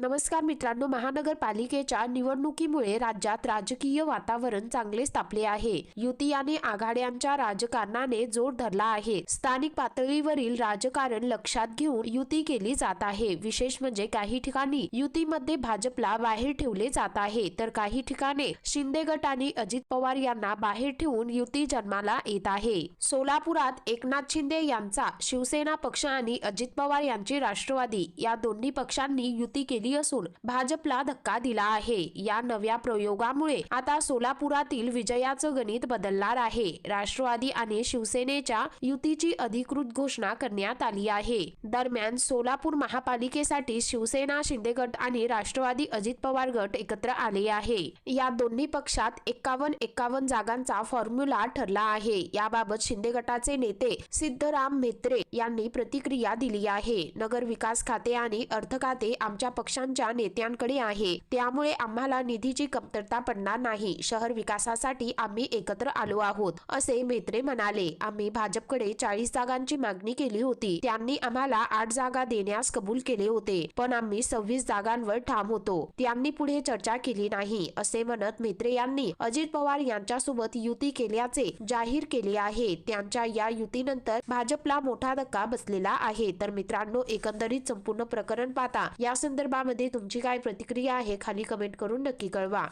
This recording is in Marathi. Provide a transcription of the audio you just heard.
नमस्कार मित्रांनो, महानगरपालिकेच्या निवडणुकीमुळे राज्यात राजकीय वातावरण चांगलेच तापले आहे। युती आणि आघाड्यांच्या राजकारणाने जोर धरला आहे। स्थानिक पातळीवरील राजकारण लक्षात घेऊन युती केली जात आहे। विशेष म्हणजे काही ठिकाणी युतीमध्ये भाजपला बाहेर ठेवले जात आहे, तर काही ठिकाणी शिंदे गट आणि अजित पवार यांना बाहेर ठेवून युती जन्माला येत आहे। सोलापुरात एकनाथ शिंदे यांचा शिवसेना पक्ष आणि अजित पवार यांची राष्ट्रवादी या दोन्ही पक्षांनी युती केली असून भाजपला धक्का दिला आहे। या नव्या प्रयोगामुळे आता सोलापुरातील विजयाचं गणित बदलणार आहे। राष्ट्रवादी आणि शिवसेनेच्या युतीची अधिकृत घोषणा करण्यात आली आहे। दरम्यान सोलापूर महापालिकेसाठी शिवसेना शिंदे गट आणि राष्ट्रवादी अजित पवार गट एकत्र आले आहे। या दोन्ही पक्षात 51 जागांचा फॉर्म्युला ठरला आहे। याबाबत शिंदे गटाचे नेते सिद्धराम म्हेत्रे यांनी प्रतिक्रिया दिली आहे। नगर विकास खाते आणि अर्थ खाते आमच्या पक्षांच्या नेत्यांकडे आहे, त्यामुळे आम्हाला निधीची कमतरता पडणार नाही। शहर विकासासाठी आम्ही एकत्र आलो आहोत, असे म्हेत्रे म्हणाले। आम्ही भाजपकडे 40 जागांची मागणी केली होती, त्यांनी आम्हाला 8 जागा देण्यास कबूल केले होते, पण आम्ही 26 जागांवर ठाम होतो। त्यांनी पुढे चर्चा केली नाही, असे म्हणत म्हेत्रे यांनी अजित पवार यांच्यासोबत युती केल्याचे जाहीर केले आहे। त्यांच्या या युतीनंतर भाजपला मोठा धक्का बसलेला आहे। तर मित्रांनो, एकंदरीत संपूर्ण प्रकरण पाहता या संदर्भामध्ये तुमची काय प्रतिक्रिया आहे खाली कमेंट करून नक्की कळवा।